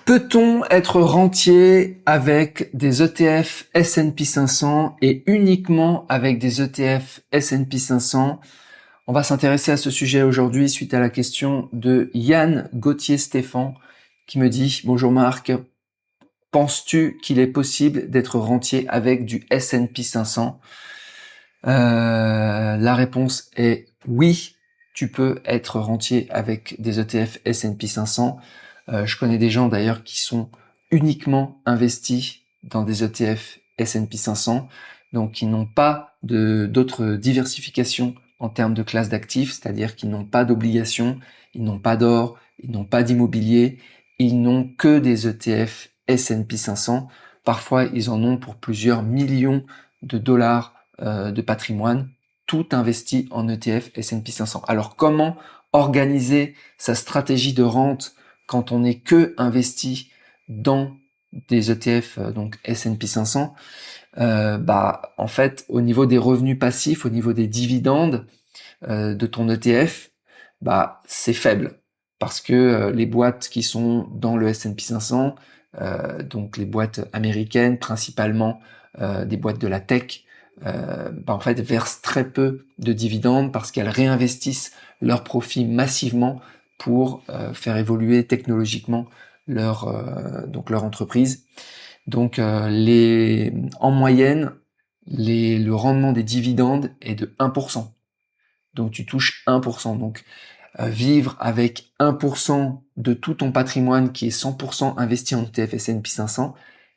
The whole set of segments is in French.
Peut-on être rentier avec des ETF S&P 500 et uniquement avec des ETF S&P 500? On va s'intéresser à ce sujet aujourd'hui suite à la question de Yann Gauthier-Stéphan qui me dit « Bonjour Marc, penses-tu qu'il est possible d'être rentier avec du S&P 500 ?» La réponse est oui, tu peux être rentier avec des ETF S&P 500. Je connais des gens d'ailleurs qui sont uniquement investis dans des ETF S&P 500, donc qui n'ont pas d'autres diversifications en termes de classe d'actifs, c'est-à-dire qu'ils n'ont pas d'obligations, ils n'ont pas d'or, ils n'ont pas d'immobilier, ils n'ont que des ETF S&P 500. Parfois, ils en ont pour plusieurs millions de dollars de patrimoine, tout investi en ETF S&P 500. Alors, comment organiser sa stratégie de rente quand on n'est que investi dans des ETF donc S&P 500? En fait, au niveau des revenus passifs, au niveau des dividendes de ton ETF, c'est faible parce que les boîtes qui sont dans le S&P 500, donc les boîtes américaines, principalement des boîtes de la tech, en fait versent très peu de dividendes parce qu'elles réinvestissent leurs profits massivement pour faire évoluer technologiquement leur entreprise. Donc en moyenne, le rendement des dividendes est de 1%. Donc tu touches 1%. Donc vivre avec 1% de tout ton patrimoine qui est 100% investi en ETF S&P 500,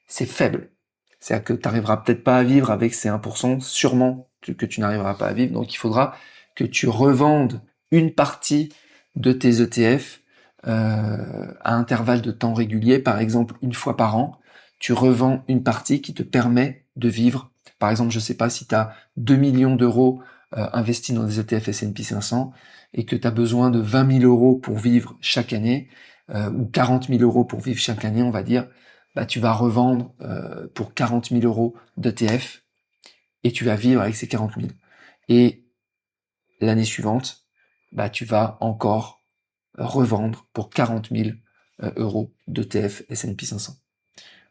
c'est faible. C'est-à-dire que tu n'arriveras peut-être pas à vivre avec ces 1%, sûrement que tu n'arriveras pas à vivre. Donc il faudra que tu revendes une partie de tes ETF à intervalles de temps réguliers, par exemple une fois par an. Tu revends une partie qui te permet de vivre. Par exemple, je ne sais pas si tu as 2 millions d'euros investis dans des ETF S&P 500 et que tu as besoin de 20 000 euros pour vivre chaque année, ou 40 000 euros pour vivre chaque année, on va dire, tu vas revendre pour 40 000 euros d'ETF et tu vas vivre avec ces 40 000. Et l'année suivante, tu vas encore revendre pour 40 000 euros d'ETF S&P 500.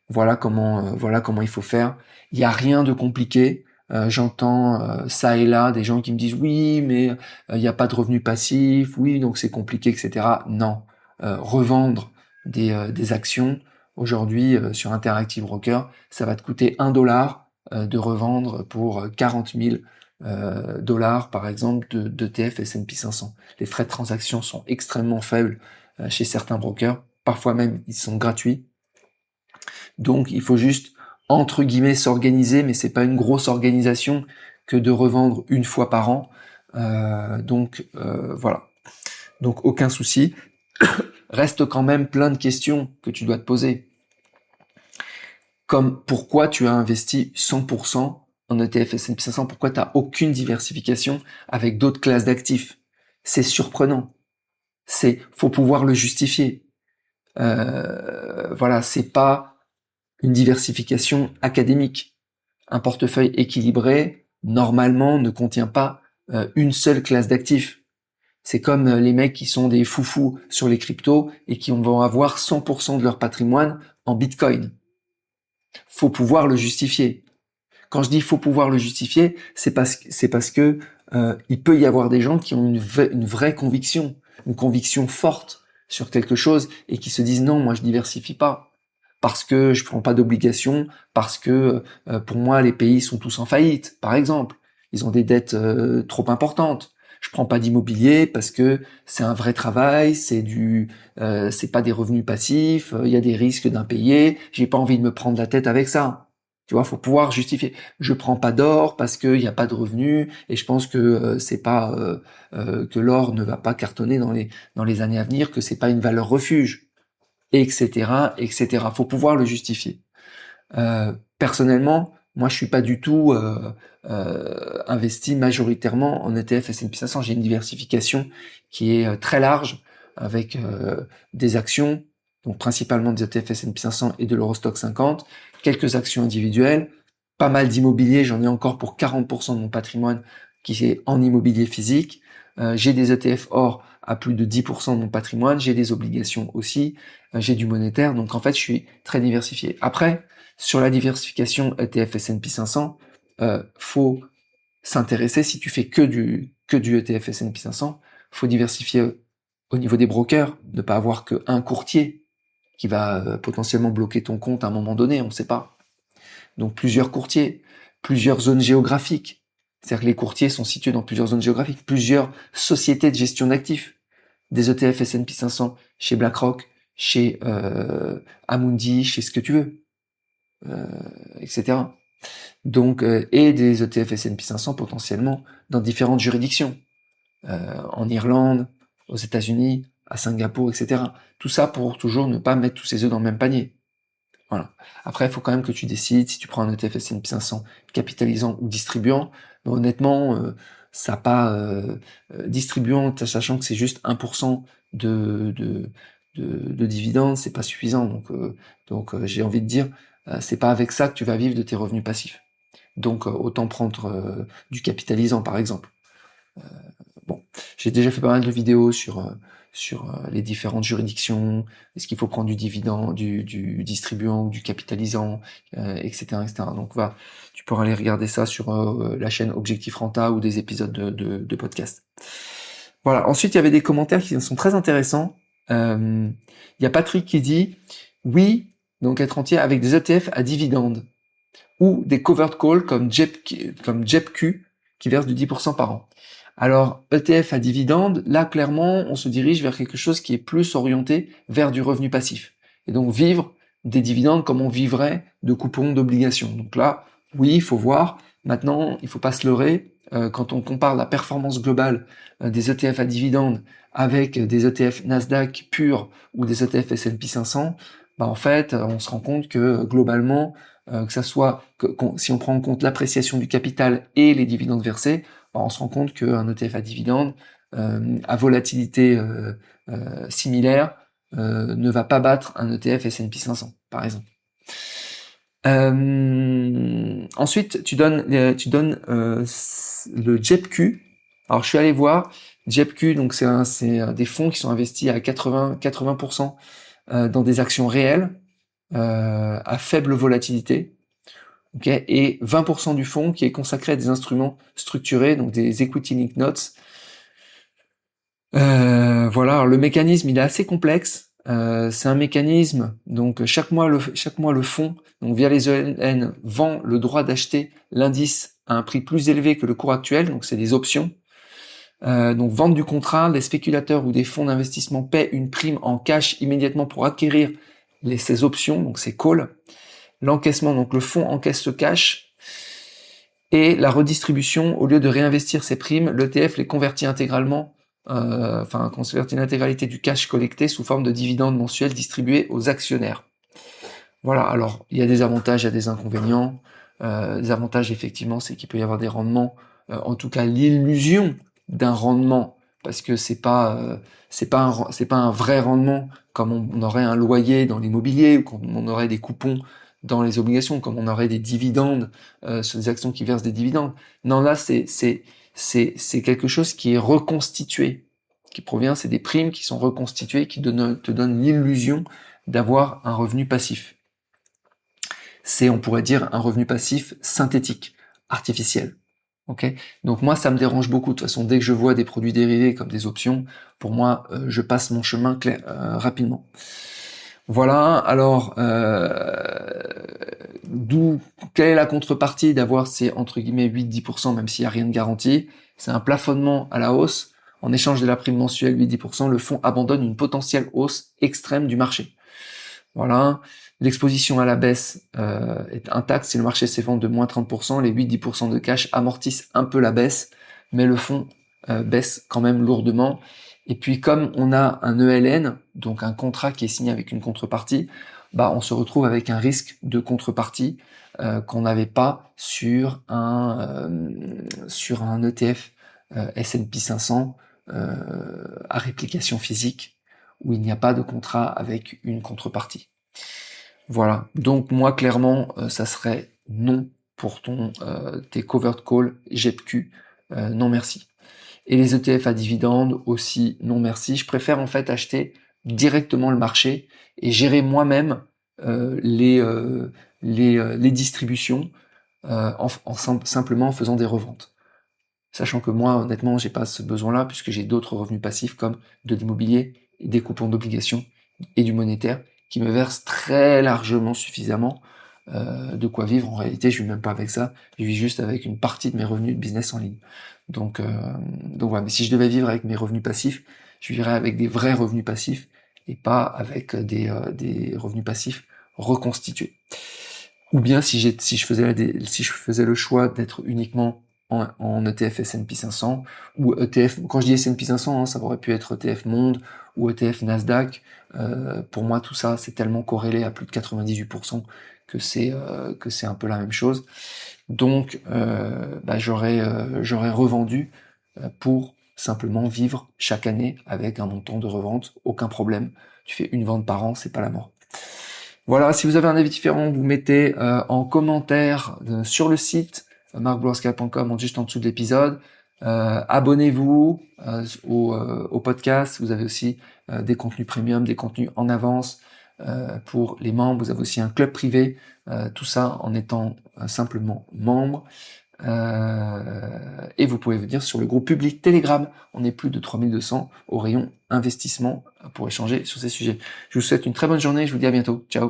Voilà comment il faut faire. Il n'y a rien de compliqué. J'entends ça et là des gens qui me disent oui, mais il n'y a pas de revenus passifs, oui, donc c'est compliqué, etc. Non, revendre des actions aujourd'hui sur Interactive Broker, ça va te coûter $1 de revendre pour 40 000 dollars par exemple d'ETF S&P 500. Les frais de transaction sont extrêmement faibles chez certains brokers, parfois même ils sont gratuits. Donc il faut juste entre guillemets s'organiser, mais c'est pas une grosse organisation que de revendre une fois par an. Voilà. Donc aucun souci. Reste quand même plein de questions que tu dois te poser. Comme pourquoi tu as investi 100% en ETF S&P 500, pourquoi tu n'as aucune diversification avec d'autres classes d'actifs? C'est surprenant. Faut pouvoir le justifier. Voilà, c'est pas une diversification académique. Un portefeuille équilibré, normalement, ne contient pas une seule classe d'actifs. C'est comme les mecs qui sont des foufous sur les cryptos et qui vont avoir 100% de leur patrimoine en Bitcoin. Faut pouvoir le justifier. Quand je dis faut pouvoir le justifier, c'est parce que il peut y avoir des gens qui ont une vraie conviction, une conviction forte sur quelque chose et qui se disent non, moi je diversifie pas parce que je prends pas d'obligations, parce que pour moi les pays sont tous en faillite, par exemple. Ils ont des dettes trop importantes. Je prends pas d'immobilier parce que c'est un vrai travail, c'est pas des revenus passifs, il y a des risques d'impayés, j'ai pas envie de me prendre la tête avec ça. Tu vois, faut pouvoir justifier. Je prends pas d'or parce qu'il n'y a pas de revenus et je pense que c'est pas que l'or ne va pas cartonner dans les années à venir, que c'est pas une valeur refuge, etc., etc. Faut pouvoir le justifier. Personnellement, moi, je suis pas du tout investi majoritairement en ETF S&P 500. J'ai une diversification qui est très large avec des actions, donc principalement des ETF S&P 500 et de l'Eurostoxx 50, quelques actions individuelles, pas mal d'immobilier. J'en ai encore pour 40% de mon patrimoine qui est en immobilier physique. J'ai des ETF or à plus de 10% de mon patrimoine, j'ai des obligations aussi, j'ai du monétaire, donc en fait je suis très diversifié. Après, sur la diversification ETF S&P 500, faut s'intéresser, si tu fais que du ETF S&P 500, faut diversifier au niveau des brokers, ne pas avoir qu'un courtier qui va potentiellement bloquer ton compte à un moment donné, on ne sait pas. Donc plusieurs courtiers, plusieurs zones géographiques. C'est-à-dire que les courtiers sont situés dans plusieurs zones géographiques, plusieurs sociétés de gestion d'actifs, des ETF S&P 500 chez BlackRock, chez Amundi, chez ce que tu veux, etc. Donc et des ETF S&P 500 potentiellement dans différentes juridictions, en Irlande, aux États-Unis, à Singapour, etc. Tout ça pour toujours ne pas mettre tous ses œufs dans le même panier. Voilà. Après, il faut quand même que tu décides si tu prends un ETF S&P 500 capitalisant ou distribuant. Mais honnêtement, ça pas distribuant, sachant que c'est juste 1% de dividendes, c'est pas suffisant. Donc j'ai envie de dire, c'est pas avec ça que tu vas vivre de tes revenus passifs. Donc autant prendre du capitalisant par exemple. Bon, j'ai déjà fait pas mal de vidéos sur les différentes juridictions, est-ce qu'il faut prendre du dividende, du distribuant ou du capitalisant, etc., etc. Donc tu pourras aller regarder ça sur la chaîne Objectif Renta ou des épisodes de podcast. Voilà. Ensuite, il y avait des commentaires qui sont très intéressants. Il y a Patrick qui dit oui, donc être entier avec des ETF à dividendes ou des covered calls comme JEPQ qui versent du 10% par an. Alors, ETF à dividende, là, clairement, on se dirige vers quelque chose qui est plus orienté vers du revenu passif. Et donc, vivre des dividendes comme on vivrait de coupons d'obligations. Donc là, oui, il faut voir. Maintenant, il faut pas se leurrer. Quand on compare la performance globale des ETF à dividende avec des ETF Nasdaq purs ou des ETF S&P 500, bah en fait, on se rend compte que globalement, que ça soit si on prend en compte l'appréciation du capital et les dividendes versés, on se rend compte qu'un ETF à dividende à volatilité similaire ne va pas battre un ETF S&P 500, par exemple. Ensuite, tu donnes le JEPQ. Alors, je suis allé voir JEPQ, donc c'est des fonds qui sont investis à 80% dans des actions réelles à faible volatilité. Okay, et 20% du fonds qui est consacré à des instruments structurés, donc des equity linked notes. Voilà, alors le mécanisme il est assez complexe. C'est un mécanisme, donc chaque mois le fonds, donc via les ELN, vend le droit d'acheter l'indice à un prix plus élevé que le cours actuel, donc c'est des options. Donc vente du contrat, les spéculateurs ou des fonds d'investissement paient une prime en cash immédiatement pour acquérir ces options, donc ces calls. L'encaissement, donc le fonds encaisse ce cash, et la redistribution, au lieu de réinvestir ces primes, l'ETF les convertit intégralement, convertit l'intégralité du cash collecté sous forme de dividendes mensuels distribués aux actionnaires. Voilà, alors il y a des avantages, il y a des inconvénients. Les avantages, effectivement, c'est qu'il peut y avoir des rendements, en tout cas l'illusion d'un rendement, parce que c'est pas un vrai rendement comme on aurait un loyer dans l'immobilier ou comme on aurait des coupons dans les obligations, comme on aurait des dividendes sur des actions qui versent des dividendes. Non, là c'est quelque chose qui est reconstitué, qui provient, c'est des primes qui sont reconstituées, qui te donnent l'illusion d'avoir un revenu passif. C'est, on pourrait dire, un revenu passif synthétique, artificiel. Okay, donc moi, ça me dérange beaucoup. De toute façon, dès que je vois des produits dérivés comme des options, pour moi, je passe mon chemin rapidement. Voilà, alors, quelle est la contrepartie d'avoir ces, entre guillemets, 8-10%, même s'il n'y a rien de garanti? C'est un plafonnement à la hausse. En échange de la prime mensuelle 8-10%, le fonds abandonne une potentielle hausse extrême du marché. Voilà, l'exposition à la baisse est intacte. Si le marché s'effondre de moins 30%, les 8-10% de cash amortissent un peu la baisse, mais le fonds baisse quand même lourdement. Et puis comme on a un ELN, donc un contrat qui est signé avec une contrepartie, on se retrouve avec un risque de contrepartie qu'on n'avait pas sur un ETF S&P 500 à réplication physique, où il n'y a pas de contrat avec une contrepartie. Voilà, donc moi clairement ça serait non pour tes covered call JEPQ, non merci. Et les ETF à dividendes aussi, non merci. Je préfère en fait acheter directement le marché et gérer moi-même les distributions simplement en faisant des reventes. Sachant que moi, honnêtement, j'ai pas ce besoin-là puisque j'ai d'autres revenus passifs comme de l'immobilier, des coupons d'obligations et du monétaire qui me versent très largement suffisamment de quoi vivre. En réalité, je vis même pas avec ça, je vis juste avec une partie de mes revenus de business en ligne. Donc voilà, mais si je devais vivre avec mes revenus passifs, je vivrais avec des vrais revenus passifs et pas avec des revenus passifs reconstitués. Ou bien si je faisais le choix d'être uniquement en ETF S&P 500 ou ETF, quand je dis S&P 500, hein, ça aurait pu être ETF Monde ou ETF Nasdaq. Pour moi, tout ça, c'est tellement corrélé à plus de 98% que c'est un peu la même chose. Donc, j'aurais revendu pour simplement vivre chaque année avec un montant de revente, aucun problème. Tu fais une vente par an, c'est pas la mort. Voilà, si vous avez un avis différent, vous mettez en commentaire sur le site marcblorsky.com, juste en dessous de l'épisode. Abonnez-vous au podcast. Vous avez aussi des contenus premium, des contenus en avance pour les membres. Vous avez aussi un club privé. Tout ça en étant simplement membre. Et vous pouvez venir sur le groupe public Telegram. On est plus de 3200 au rayon investissement pour échanger sur ces sujets. Je vous souhaite une très bonne journée. Je vous dis à bientôt. Ciao.